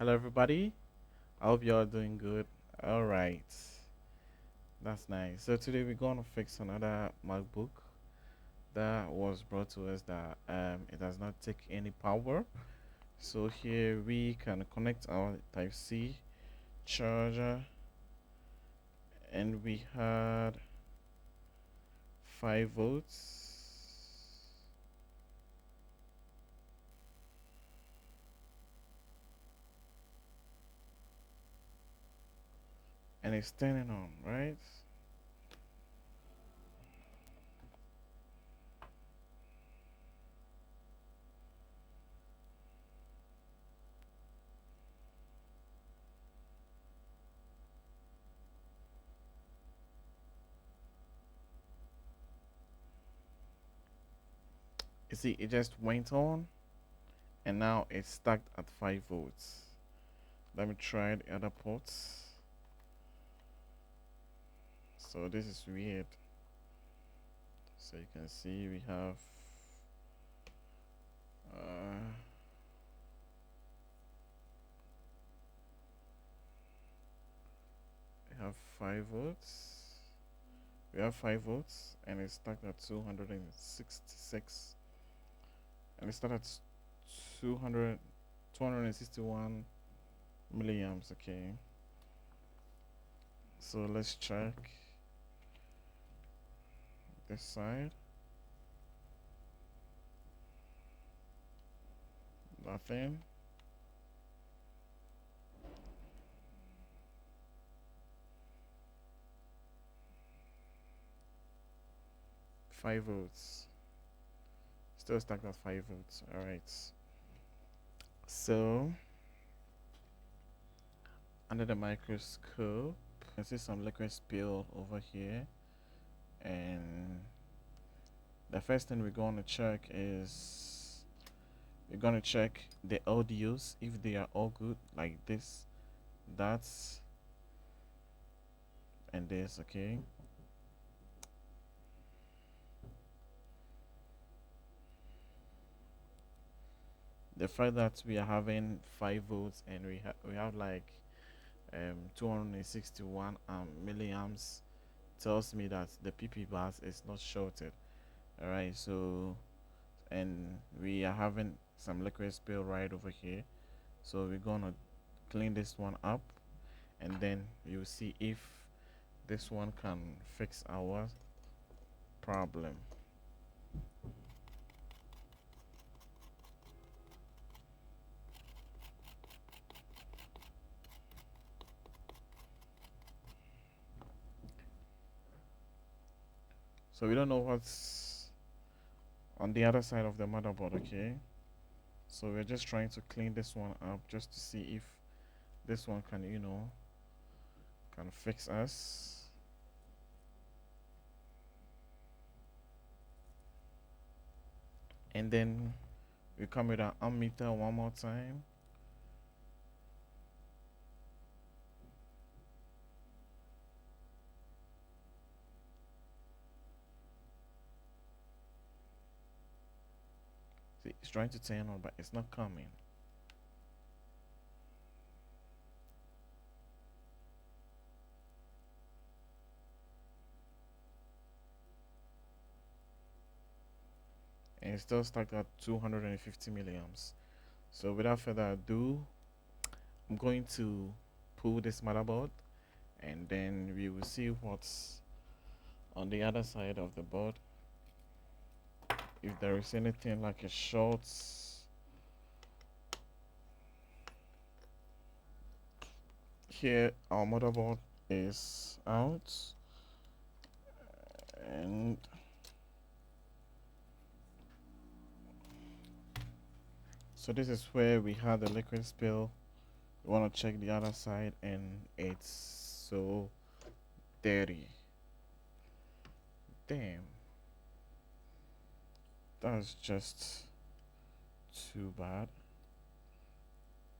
Hello, everybody. I hope you're doing good. All right, that's nice. So today we're gonna fix another MacBook that was brought to us that it does not take any power. So here we can connect our Type C charger, and we had 5 volts. And it's turning on, right? You see, it just went on, and now it's stuck at 5 volts. Let me try the other ports. So this is weird. So you can see uh, we have 5 volts. We have 5 volts, and it's stuck at 266, and it's stuck at 200, 261 milliamps. Okay. So let's check this side. Nothing. Five volts. Still stuck at 5 volts. All right. So under the microscope, you can see some liquid spill over here, and the first thing we're going to check is we're going to check the audios if they are all good, like this, that's, and this. Okay. The fact that we are having 5 volts and we have like 261 milliamps tells me that the PP bus is not shorted. All right. So, and we are having some liquid spill right over here, so we're gonna clean this one up, and then you'll see if this one can fix our problem. So we don't know what's on the other side of the motherboard. Okay. So we're just trying to clean this one up just to see if this one can, can fix us. And then we come with our ammeter one more time. See, it's trying to turn on, but it's not coming. And it's still stuck at 250 milliamps. So without further ado, I'm going to pull this motherboard, and then we will see what's on the other side of the board. If there is anything like a short, here our motherboard is out, and so this is where we had the liquid spill. We want to check the other side, and it's so dirty. Damn, that's just too bad.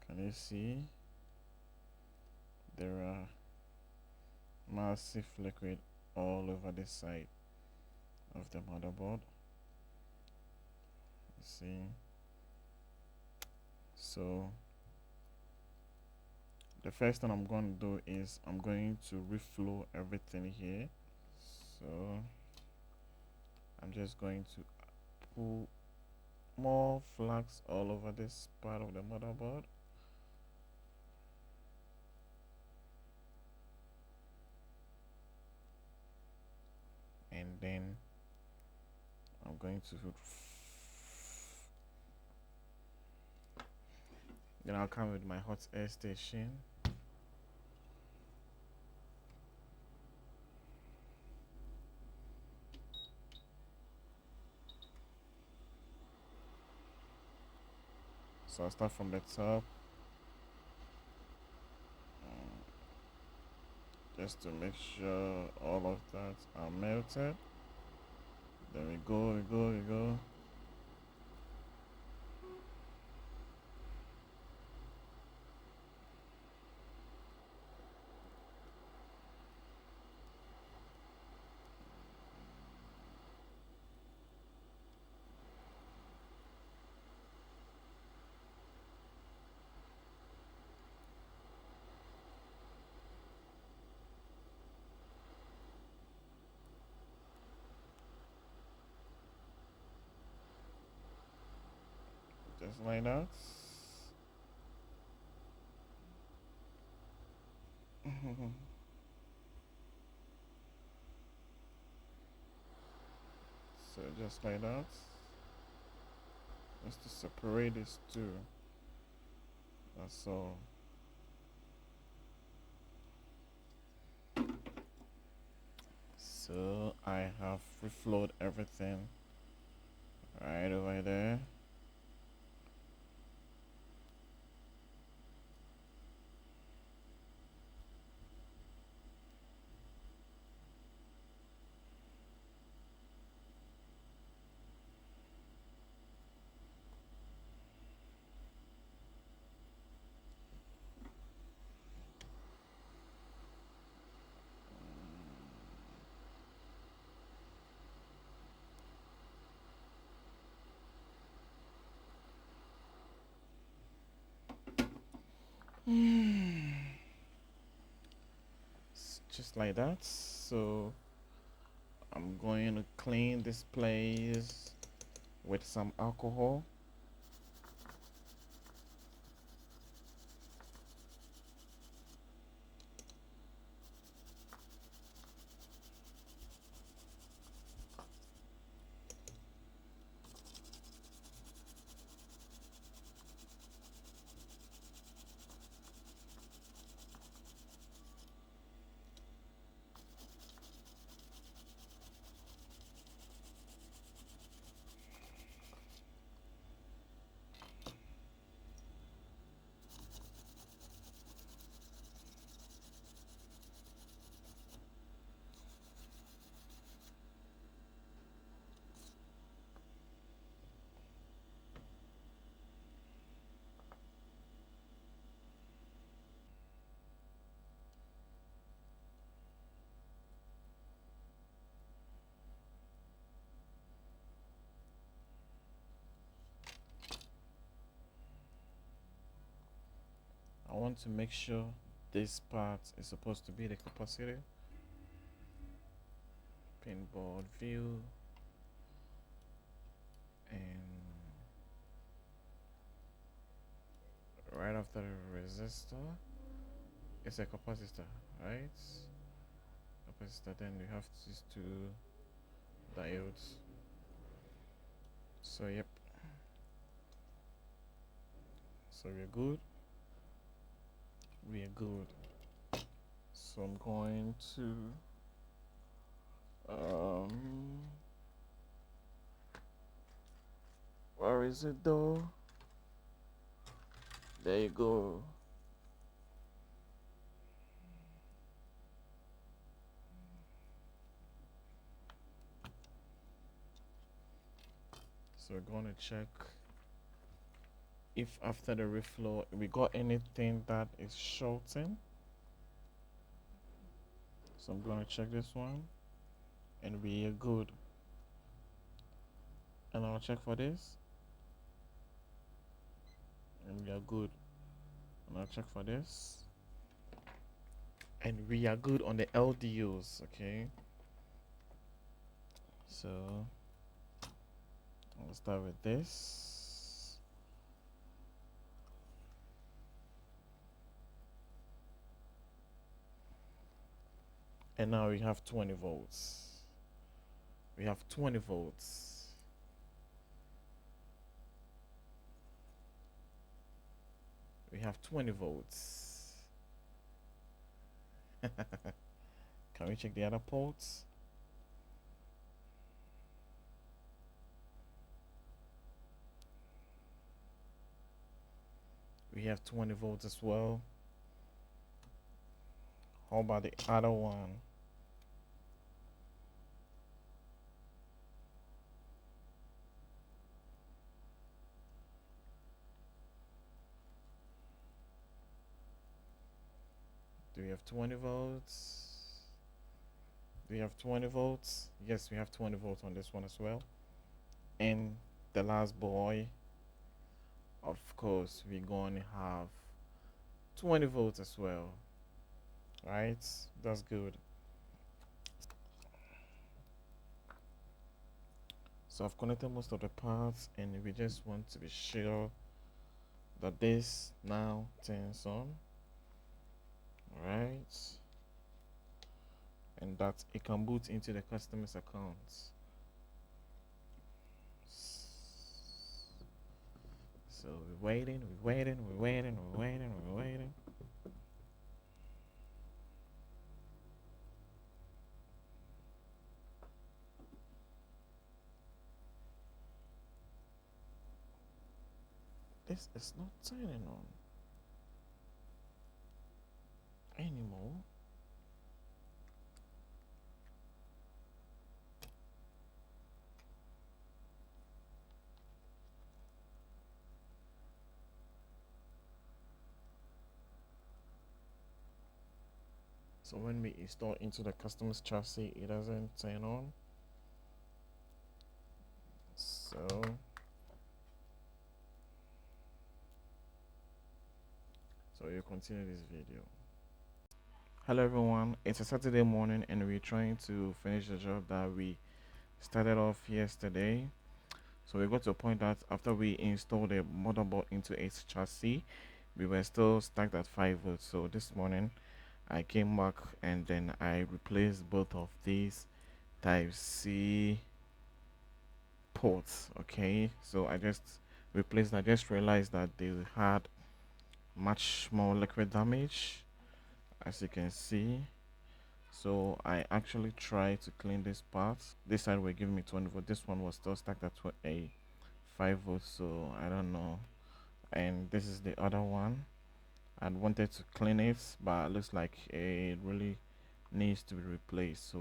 Can you see? There are massive liquid all over this side of the motherboard. See? So The first thing I'm going to do is I'm going to reflow everything here. So I'm just going to put more flags all over this part of the motherboard. And then I'm going to then I'll come with my hot air station. So I'll start from the top, just to make sure all of that are melted. There we go, we go, we go. Just like that. So just like that. Just to separate these two. That's all. So I have reflowed everything right over there. Just like that. So I'm going to clean this place with some alcohol. I want to make sure this part is supposed to be the capacitor. Pinboard view, and right after the resistor it's a capacitor, right? Capacitor, then you have these two diodes. So yep, so we're good, we are good. So I'm going to where is it though? There you go. So we're going to check if after the reflow we got anything that is shorting. So I'm going to check this one, and we are good. And I'll check for this, and we are good. And I'll check for this, and we are good on the LDOs. Okay, so I'll start with this. And now we have 20 volts. We have 20 volts. We have 20 volts. Can we check the other ports? We have 20 volts as well. How about the other one? Do we have 20 volts? Do we have 20 volts? Yes, we have 20 volts on this one as well. And the last boy, of course, we're going to have 20 volts as well. Right? That's good. So I've connected most of the parts, and we just want to be sure that this now turns on. Right? And that it can boot into the customer's accounts. So we're waiting, we're waiting, we're waiting, we're waiting, we're waiting. This is not turning on anymore. So when we install into the customer's chassis, it doesn't turn on. So you continue this video. Hello everyone, it's a Saturday morning and we're trying to finish the job that we started off yesterday. So we got to a point that after we installed the motherboard into its chassis, we were still stuck at 5 volts. So this morning I came back and then I replaced both of these type C ports. Okay, so I just replaced. I just realized that they had much more liquid damage, as you can see. So I actually tried to clean this part. This side were giving me 20 volts. This one was still stuck at a 5 volts. So I don't know. And this is the other one. I wanted to clean it, but it looks like it really needs to be replaced.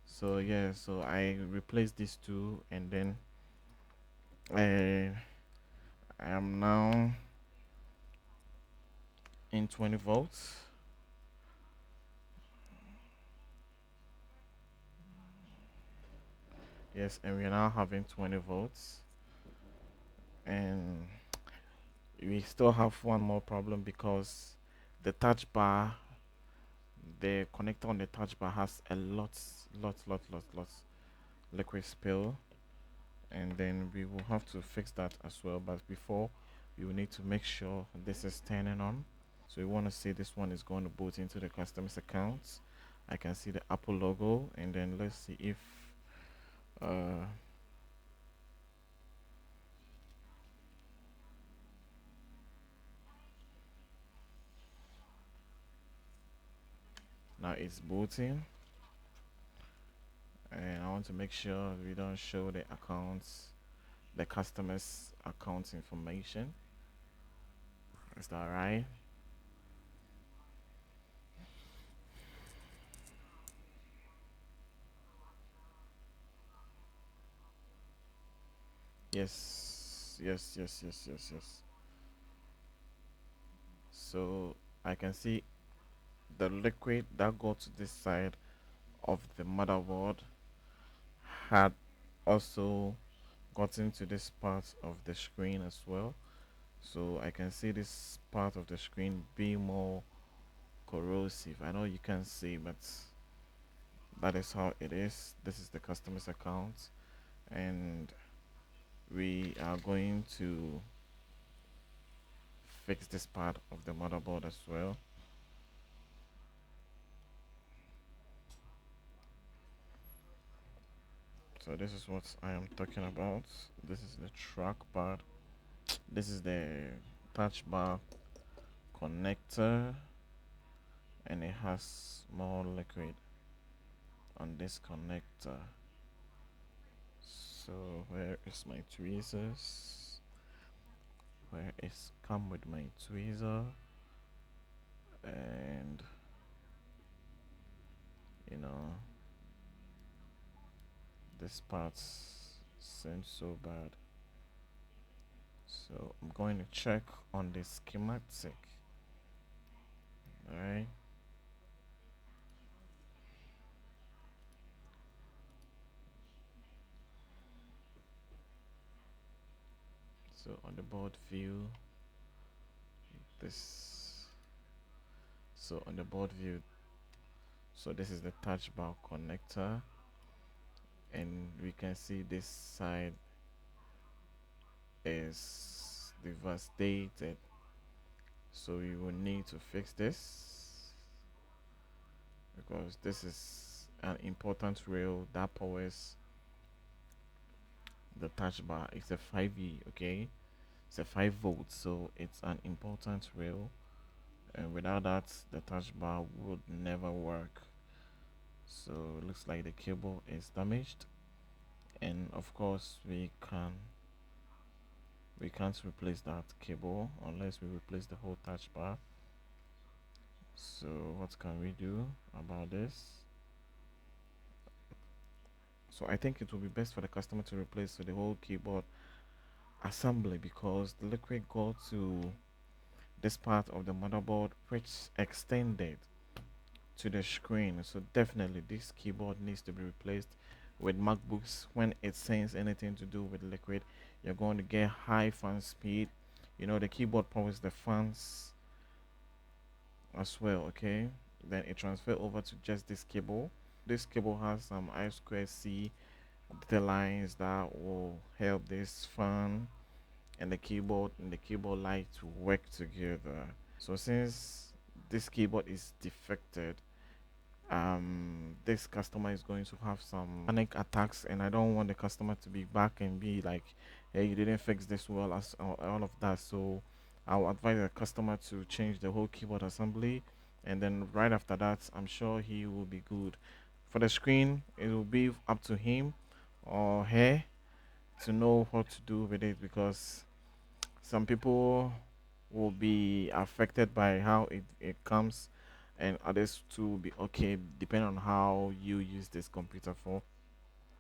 So yeah, so I replaced these two, and then I am now in 20 volts. Yes, and we're now having 20 volts, and we still have one more problem because the touch bar, the connector on the touch bar has a lot liquid spill, and then we will have to fix that as well. But before, we will need to make sure this is turning on. So we want to see this one is going to boot into the customer's accounts. I can see the Apple logo, and then let's see if uh, now it's booting. And I want to make sure we don't show the accounts, the customer's account information. Is that right? Yes. So I can see the liquid that got to this side of the motherboard had also gotten to this part of the screen as well. So I can see this part of the screen being more corrosive. I know you can't see, but that is how it is. This is the customer's account, and we are going to fix this part of the motherboard as well. So this is what I am talking about. This is the trackpad. This is the touch bar connector, and it has more liquid on this connector. So where is my tweezers? Where is come with my tweezer? And you know, this part seems so bad. So I'm going to check on the schematic. Alright. So on the board view, this so on the board view, so this is the touch bar connector, and we can see this side is devastated, so we will need to fix this because this is an important rail that powers the touch bar. It's a 5V, okay, it's a 5 volts, so it's an important rail, and without that the touch bar would never work. So it looks like the cable is damaged, and of course we can't replace that cable unless we replace the whole touch bar. So what can we do about this? So I think it will be best for the customer to replace the whole keyboard assembly, because the liquid got to this part of the motherboard which extended to the screen. So definitely this keyboard needs to be replaced. With MacBooks, when it sends anything to do with liquid, you're going to get high fan speed. You know, the keyboard powers the fans as well, okay? Then it transfer over to just this cable. This cable has some I2C data lines that will help this fan and the keyboard light to work together. So since this keyboard is defected, this customer is going to have some panic attacks, and I don't want the customer to be back and be like, hey, you didn't fix this well, as all of that. So I'll advise the customer to change the whole keyboard assembly, and then right after that I'm sure he will be good. For the screen, it will be up to him or her to know what to do with it, because some people will be affected by how it comes, and others too will be okay depending on how you use this computer for.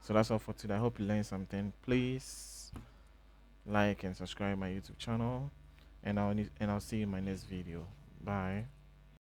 So that's all for today. I hope you learned something. Please like and subscribe my YouTube channel, and I'll see you in my next video. Bye.